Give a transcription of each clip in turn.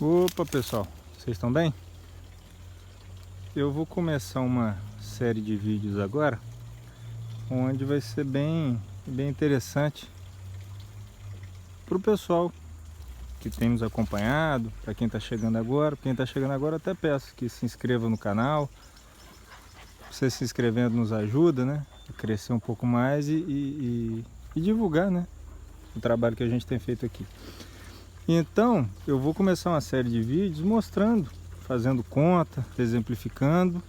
Opa pessoal, vocês estão bem? Eu vou começar uma série de vídeos agora, onde vai ser bem interessante para o pessoal que tem nos acompanhado, para quem está chegando agora. Quem está chegando agora, até peço que se inscreva no canal. Você se inscrevendo nos ajuda, né? A crescer um pouco mais e divulgar, né? O trabalho que a gente tem feito aqui. Então, eu vou começar uma série de vídeos mostrando, fazendo conta, exemplificando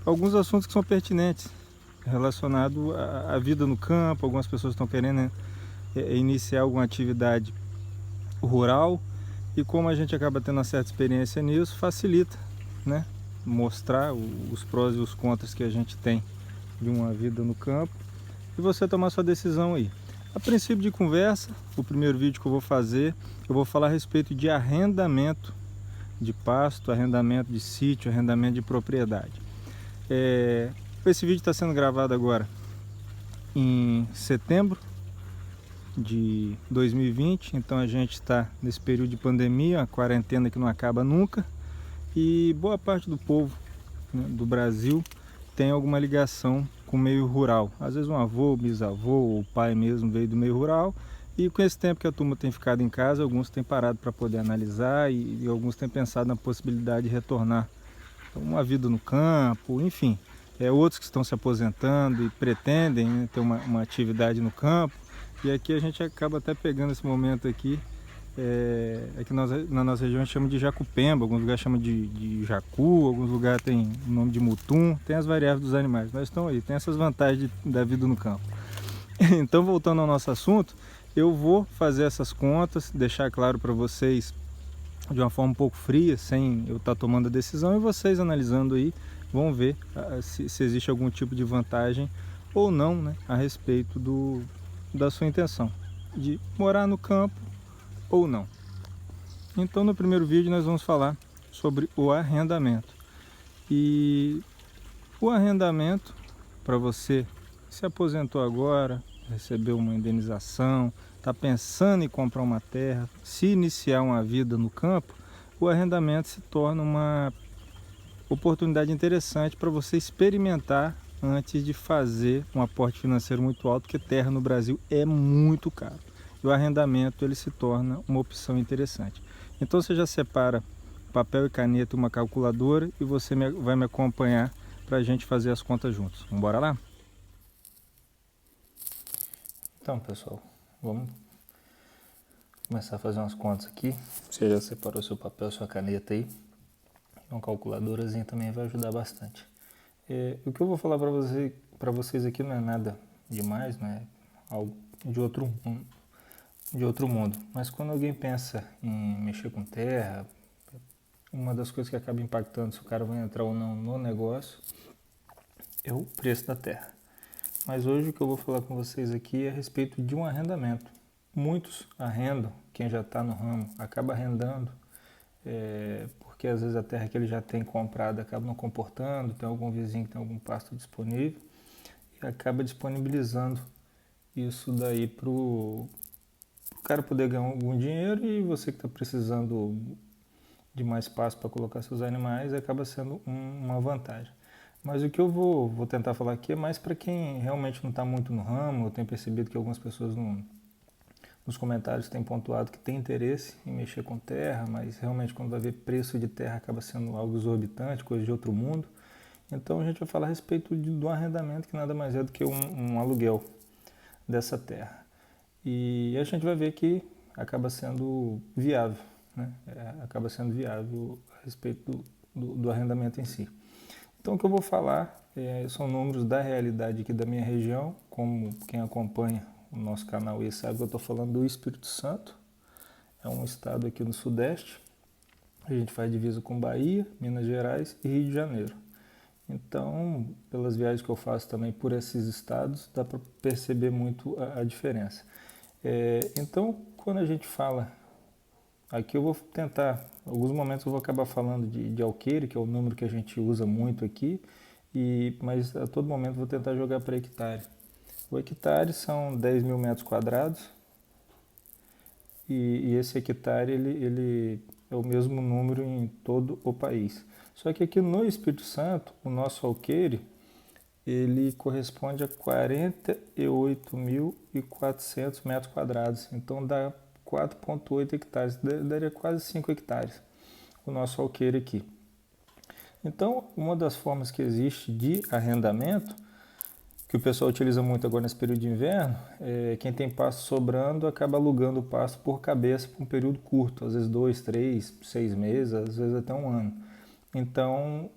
alguns assuntos que são pertinentes relacionados à vida no campo. Algumas pessoas estão querendo iniciar alguma atividade rural e como a gente acaba tendo uma certa experiência nisso, facilita, né? Mostrar os prós e os contras que a gente tem de uma vida no campo e você tomar sua decisão aí. A princípio de conversa, o primeiro vídeo que eu vou fazer, eu vou falar a respeito de arrendamento de pasto, arrendamento de sítio, arrendamento de propriedade. Esse vídeo está sendo gravado agora em setembro de 2020, então a gente está nesse período de pandemia, a quarentena que não acaba nunca, e boa parte do povo, né, do Brasil tem alguma ligação com o meio rural. Às vezes um avô, bisavô ou pai mesmo veio do meio rural, e com esse tempo que a turma tem ficado em casa, alguns têm parado para poder analisar e alguns têm pensado na possibilidade de retornar uma vida no campo, enfim. Outros que estão se aposentando e pretendem, né, ter uma atividade no campo. E aqui a gente acaba até pegando esse momento aqui, que na nossa região a gente chama de jacupemba, alguns lugares chamam de jacu, alguns lugares tem o nome de mutum, tem as variáveis dos animais. Nós estamos aí, tem essas vantagens da vida no campo. Então, voltando ao nosso assunto, eu vou fazer essas contas, deixar claro para vocês de uma forma um pouco fria, sem eu estar tomando a decisão, e vocês analisando aí vão ver se existe algum tipo de vantagem ou não, né, a respeito da sua intenção de morar no campo ou não. Então, no primeiro vídeo nós vamos falar sobre o arrendamento. E o arrendamento, para você que se aposentou agora, recebeu uma indenização, está pensando em comprar uma terra, se iniciar uma vida no campo, o arrendamento se torna uma oportunidade interessante para você experimentar antes de fazer um aporte financeiro muito alto, porque terra no Brasil é muito caro. E o arrendamento ele se torna uma opção interessante. Então você já separa papel e caneta, uma calculadora, e você vai me acompanhar para a gente fazer as contas juntos. Vamos embora lá? Então, pessoal, vamos começar a fazer umas contas aqui. Você já separou seu papel, sua caneta aí. Uma calculadorazinha também vai ajudar bastante. O que eu vou falar para vocês aqui não é nada demais, não é algo de outro mundo. Mas quando alguém pensa em mexer com terra, uma das coisas que acaba impactando se o cara vai entrar ou não no negócio é o preço da terra. Mas hoje o que eu vou falar com vocês aqui é a respeito de um arrendamento. Muitos arrendam, quem já está no ramo acaba arrendando, porque às vezes a terra que ele já tem comprada acaba não comportando, tem algum vizinho que tem algum pasto disponível e acaba disponibilizando isso daí para o cara poder ganhar algum dinheiro, e você que está precisando de mais espaço para colocar seus animais acaba sendo uma vantagem. Mas o que eu vou tentar falar aqui é mais para quem realmente não está muito no ramo. Eu tenho percebido que algumas pessoas nos comentários têm pontuado que tem interesse em mexer com terra, mas realmente quando vai ver preço de terra acaba sendo algo exorbitante, coisa de outro mundo. Então a gente vai falar a respeito do arrendamento, que nada mais é do que um aluguel dessa terra. E a gente vai ver que acaba sendo viável, né? Acaba sendo viável a respeito do arrendamento em si. Então o que eu vou falar são números da realidade aqui da minha região. Como quem acompanha o nosso canal aí sabe que eu estou falando do Espírito Santo. É um estado aqui no Sudeste. A gente faz divisa com Bahia, Minas Gerais e Rio de Janeiro. Então, pelas viagens que eu faço também por esses estados, dá para perceber muito a diferença. Então, quando a gente fala, aqui eu vou tentar, em alguns momentos eu vou acabar falando de alqueire, que é o número que a gente usa muito aqui, mas a todo momento vou tentar jogar para hectare. O hectare são 10 mil metros quadrados, e esse hectare ele é o mesmo número em todo o país. Só que aqui no Espírito Santo, o nosso alqueire, ele corresponde a 48.400 metros quadrados, então dá 4,8 hectares, daria quase 5 hectares o nosso alqueire aqui. Então, uma das formas que existe de arrendamento, que o pessoal utiliza muito agora nesse período de inverno, quem tem pasto sobrando acaba alugando o pasto por cabeça por um período curto, às vezes 2, 3, 6 meses, às vezes até um ano. Então,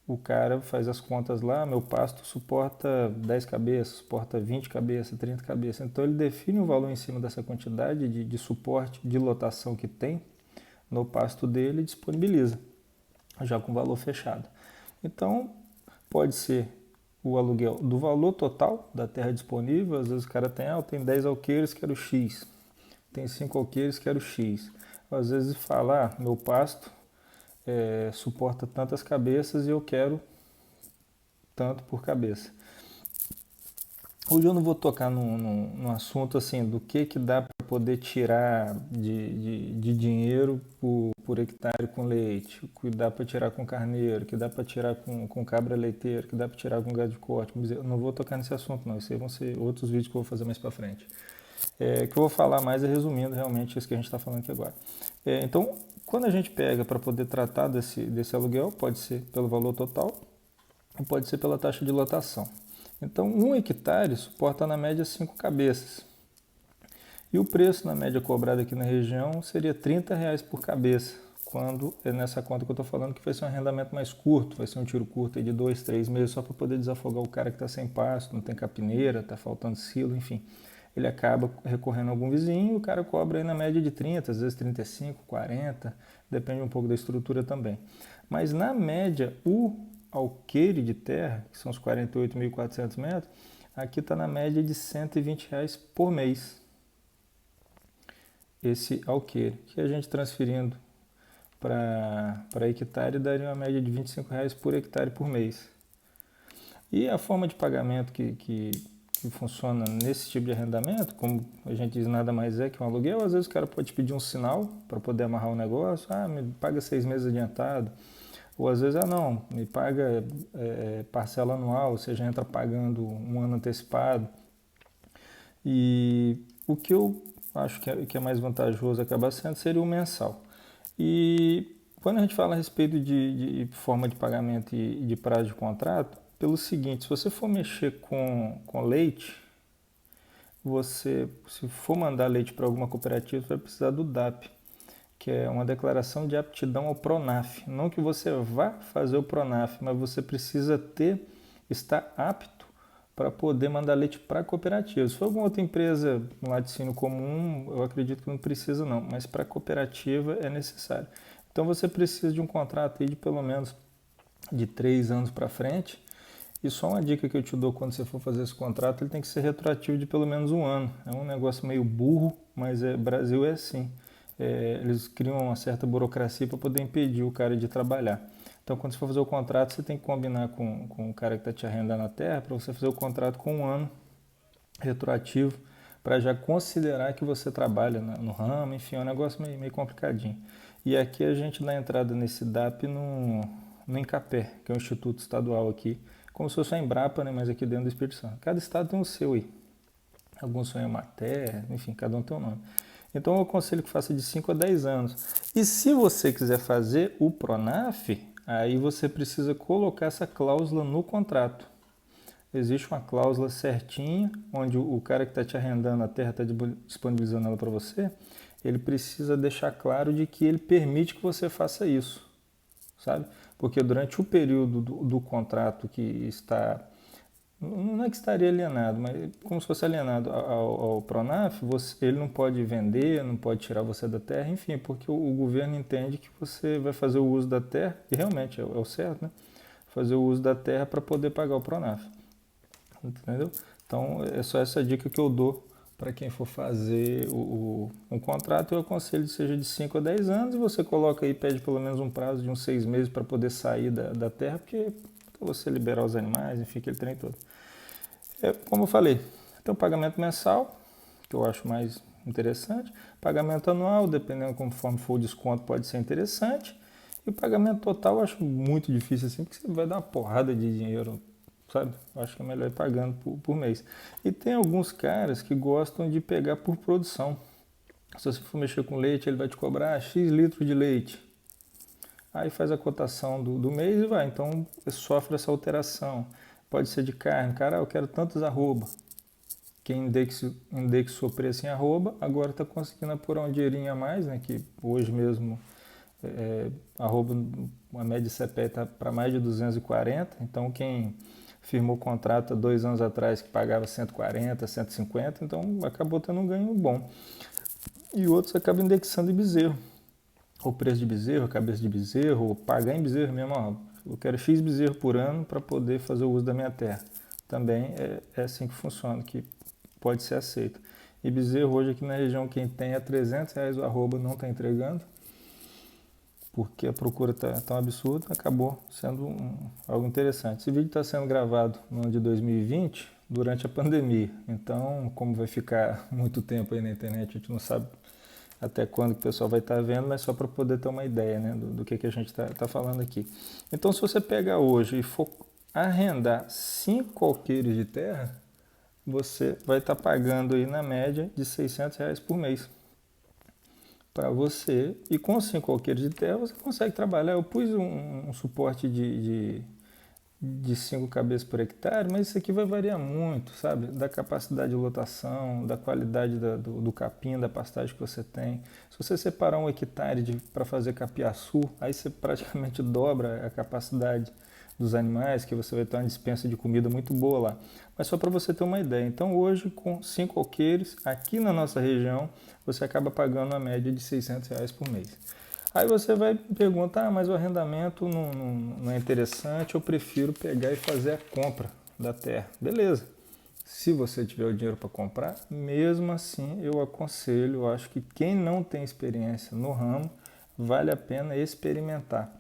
o cara faz as contas lá, meu pasto suporta 10 cabeças, suporta 20 cabeças, 30 cabeças. Então ele define o valor em cima dessa quantidade de suporte, de lotação que tem no pasto dele e disponibiliza, já com valor fechado. Então pode ser o aluguel do valor total da terra disponível, às vezes o cara tem 10 alqueires, quero X, tem 5 alqueires, quero X. Às vezes fala, meu pasto suporta tantas cabeças e eu quero tanto por cabeça. Hoje eu não vou tocar num assunto assim do que dá para poder tirar de dinheiro por hectare com leite, que dá para tirar com carneiro, que dá para tirar com cabra leiteira, que dá para tirar com gado de corte. Eu não vou tocar nesse assunto não, isso aí vão ser outros vídeos que eu vou fazer mais para frente. O que eu vou falar mais é resumindo realmente isso que a gente está falando aqui agora. Então, quando a gente pega para poder tratar desse aluguel, pode ser pelo valor total ou pode ser pela taxa de lotação. Então, 1 hectare suporta na média 5 cabeças. E o preço na média cobrado aqui na região seria R$30 por cabeça, quando é nessa conta que eu estou falando que vai ser um arrendamento mais curto, vai ser um tiro curto aí de 2, 3 meses, só para poder desafogar o cara que está sem pasto, não tem capineira, está faltando silo, enfim. Ele acaba recorrendo a algum vizinho e o cara cobra aí na média de 30, às vezes 35, 40, depende um pouco da estrutura também. Mas na média, o alqueire de terra, que são os 48.400 metros, aqui está na média de R$120 por mês. Esse alqueire, que a gente transferindo para hectare daria uma média de R$25 por hectare por mês. E a forma de pagamento que funciona nesse tipo de arrendamento, como a gente diz, nada mais é que um aluguel, às vezes o cara pode pedir um sinal para poder amarrar o negócio, me paga 6 meses adiantado, ou às vezes, não, me paga parcela anual, ou seja, entra pagando um ano antecipado. E o que eu acho que é mais vantajoso acabar sendo seria o mensal. E quando a gente fala a respeito de forma de pagamento e de prazo de contrato, pelo seguinte, se você for mexer com leite, se for mandar leite para alguma cooperativa, você vai precisar do DAP, que é uma declaração de aptidão ao PRONAF. Não que você vá fazer o PRONAF, mas você precisa estar apto para poder mandar leite para cooperativa. Se for alguma outra empresa, um laticínio comum, eu acredito que não precisa não, mas para cooperativa é necessário. Então você precisa de um contrato aí de pelo menos de 3 anos para frente. E só uma dica que eu te dou quando você for fazer esse contrato, ele tem que ser retroativo de pelo menos um ano. É um negócio meio burro, mas Brasil é assim. Eles criam uma certa burocracia para poder impedir o cara de trabalhar. Então, quando você for fazer o contrato, você tem que combinar com o cara que está te arrendando a terra para você fazer o contrato com um ano retroativo, para já considerar que você trabalha no ramo, enfim, é um negócio meio complicadinho. E aqui a gente dá entrada nesse DAP no INCAPé, que é um instituto estadual aqui, como se fosse a Embrapa, né, mas aqui dentro do Espírito Santo. Cada estado tem o seu aí. Alguns são Emater, enfim, cada um tem um nome. Então eu aconselho que faça de 5 a 10 anos. E se você quiser fazer o PRONAF, aí você precisa colocar essa cláusula no contrato. Existe uma cláusula certinha, onde o cara que está te arrendando a terra, está disponibilizando ela para você, ele precisa deixar claro de que ele permite que você faça isso, sabe? Porque durante o período do contrato que está, não é que estaria alienado, mas como se fosse alienado ao PRONAF, ele não pode vender, não pode tirar você da terra, enfim, porque o governo entende que você vai fazer o uso da terra, e realmente é o certo, né? Fazer o uso da terra para poder pagar o PRONAF. Entendeu? Então é só essa dica que eu dou para quem for fazer um contrato. Eu aconselho que seja de 5 a 10 anos e você coloca aí, pede pelo menos um prazo de uns 6 meses para poder sair da terra, porque para você liberar os animais, enfim, aquele trem todo. Como eu falei, tem o pagamento mensal, que eu acho mais interessante. Pagamento anual, dependendo conforme for o desconto, pode ser interessante. E o pagamento total eu acho muito difícil assim, porque você vai dar uma porrada de dinheiro, sabe? Eu acho que é melhor ir pagando por mês. E tem alguns caras que gostam de pegar por produção. Se você for mexer com leite, ele vai te cobrar X litros de leite. Aí faz a cotação do mês e vai. Então sofre essa alteração. Pode ser de carne. Cara, eu quero tantos arroba. Quem indexou o preço em arroba, agora está conseguindo apurar um dinheirinho a mais, né? Que hoje mesmo arroba, a média de CPE está para mais de 240. Então quem firmou o contrato há 2 anos atrás que pagava 140, 150, então acabou tendo um ganho bom. E outros acabam indexando em bezerro. O preço de bezerro, a cabeça de bezerro, ou pagar em bezerro mesmo, ó, eu quero X bezerro por ano para poder fazer o uso da minha terra. Também é assim que funciona, que pode ser aceito. E bezerro hoje aqui na região quem tem é R$300 o arroba, não está entregando, porque a procura está tão absurda, acabou sendo algo interessante. Esse vídeo está sendo gravado no ano de 2020, durante a pandemia. Então, como vai ficar muito tempo aí na internet, a gente não sabe até quando que o pessoal vai estar vendo, mas só para poder ter uma ideia, né, do que a gente está falando aqui. Então, se você pegar hoje e for arrendar 5 alqueires de terra, você vai estar pagando aí na média de R$600 por mês para você. E com 5 alqueires de terra você consegue trabalhar. Eu pus um suporte de 5 cabeças por hectare, mas isso aqui vai variar muito, sabe? Da capacidade de lotação, da qualidade do capim, da pastagem que você tem. Se você separar 1 hectare para fazer capiaçu, aí você praticamente dobra a capacidade dos animais, que você vai ter uma dispensa de comida muito boa lá. Mas só para você ter uma ideia. Então hoje, com 5 alqueires, aqui na nossa região, você acaba pagando a média de R$600 por mês. Aí você vai perguntar, mas o arrendamento não é interessante, eu prefiro pegar e fazer a compra da terra. Beleza. Se você tiver o dinheiro para comprar, mesmo assim eu aconselho, eu acho que quem não tem experiência no ramo, vale a pena experimentar.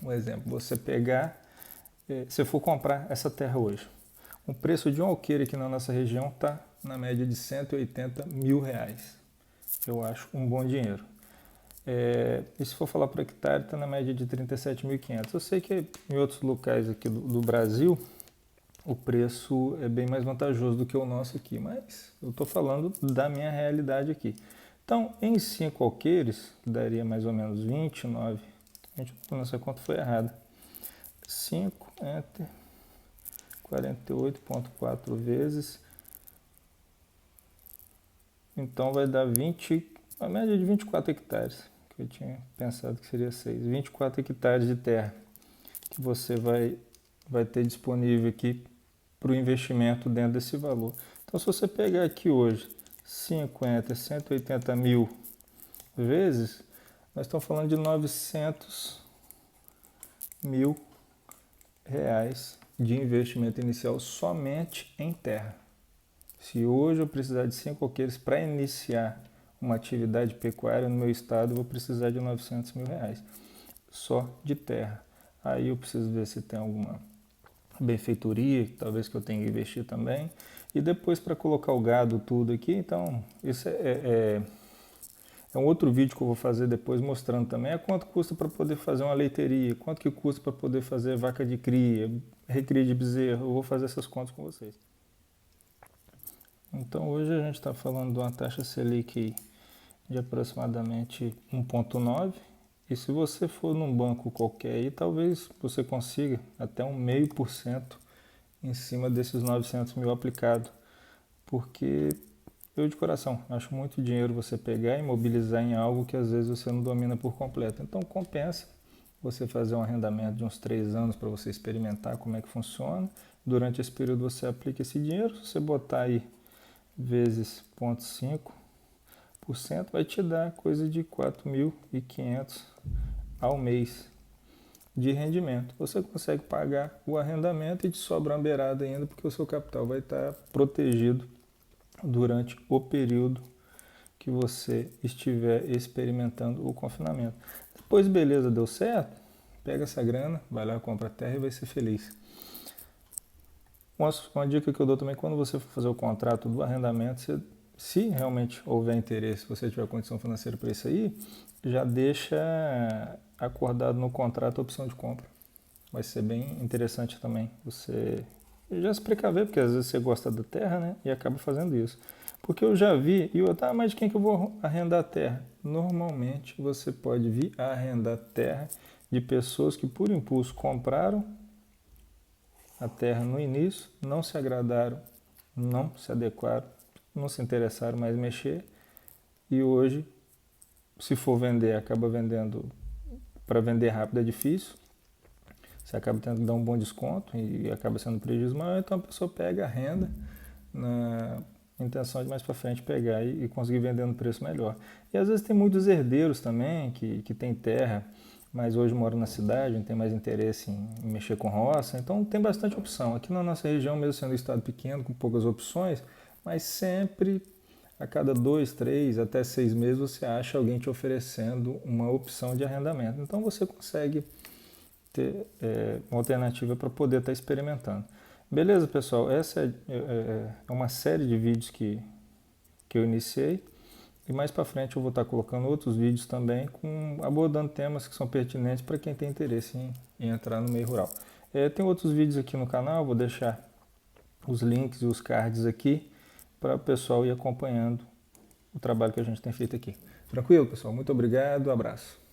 Um exemplo, você pegar, se for comprar essa terra hoje, o preço de um alqueire aqui na nossa região está na média de R$180 mil. Eu acho um bom dinheiro. E se for falar por hectare, está na média de 37.500. Eu sei que em outros locais aqui do Brasil o preço é bem mais vantajoso do que o nosso aqui, mas eu estou falando da minha realidade aqui. Então, em 5 alqueires, que daria mais ou menos 29, nossa conta foi errada. 5, enter, 48,4 vezes, então vai dar 20, a média de 24 hectares. Eu tinha pensado que seria 6, 24 hectares de terra que você vai ter disponível aqui para o investimento dentro desse valor. Então, se você pegar aqui hoje 180 mil vezes, nós estamos falando de 900 mil reais de investimento inicial somente em terra. Se hoje eu precisar de 5 alqueires para iniciar uma atividade pecuária no meu estado, eu vou precisar de R$900 mil só de terra. Aí eu preciso ver se tem alguma benfeitoria, talvez que eu tenha que investir também. E depois para colocar o gado tudo aqui, então isso é um outro vídeo que eu vou fazer depois mostrando também quanto custa para poder fazer uma leiteria, quanto que custa para poder fazer vaca de cria, recria de bezerro. Eu vou fazer essas contas com vocês. Então hoje a gente está falando de uma taxa Selic de aproximadamente 1,9, e se você for num banco qualquer aí, talvez você consiga até 0,5% em cima desses 900 mil aplicados, porque eu de coração acho muito dinheiro você pegar e mobilizar em algo que às vezes você não domina por completo. Então compensa você fazer um arrendamento de uns 3 anos para você experimentar como é que funciona. Durante esse período você aplica esse dinheiro, se você botar aí vezes 0,5%, vai te dar coisa de 4.500 ao mês de rendimento. Você consegue pagar o arrendamento e te sobra uma beirada ainda, porque o seu capital vai estar protegido durante o período que você estiver experimentando o confinamento. Depois, beleza, deu certo, pega essa grana, vai lá, compra a terra e vai ser feliz. Uma dica que eu dou também, quando você for fazer o contrato do arrendamento, você se realmente houver interesse, se você tiver condição financeira para isso aí, já deixa acordado no contrato a opção de compra. Vai ser bem interessante também você já se precaver, porque às vezes você gosta da terra, né, e acaba fazendo isso. Porque eu já vi, e eu, tá, mas de quem que eu vou arrendar a terra? Normalmente você pode vir a arrendar terra de pessoas que por impulso compraram a terra no início, não se agradaram, não se adequaram, não se interessaram mais em mexer, e hoje, se for vender, acaba vendendo, para vender rápido é difícil, você acaba tendo que dar um bom desconto e acaba sendo um prejuízo maior, então a pessoa pega a renda na intenção de mais para frente pegar e conseguir vender no preço melhor. E às vezes tem muitos herdeiros também que tem terra, mas hoje moram na cidade, não tem mais interesse em mexer com roça, então tem bastante opção. Aqui na nossa região, mesmo sendo um estado pequeno, com poucas opções, mas sempre a cada 2, 3, até 6 meses você acha alguém te oferecendo uma opção de arrendamento. Então você consegue ter uma alternativa para poder estar experimentando. Beleza, pessoal? Essa é uma série de vídeos que eu iniciei e mais para frente eu vou estar colocando outros vídeos também abordando temas que são pertinentes para quem tem interesse em entrar no meio rural. Tem outros vídeos aqui no canal, vou deixar os links e os cards aqui para o pessoal ir acompanhando o trabalho que a gente tem feito aqui. Tranquilo, pessoal? Muito obrigado, abraço.